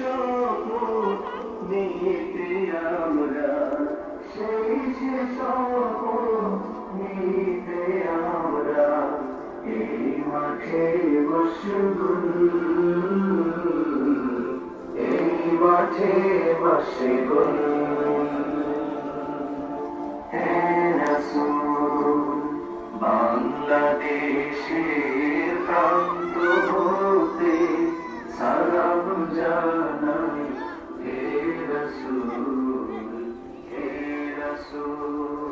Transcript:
শপথ নিতে আমরা, সেই যে শপথ নিতে আমরা এই মাঠে বসবো, এই মাঠে বসবো। বাংলাদেশের প্রান্ত হতে সালাম জানাই হে রাসূল, হে রাসূল।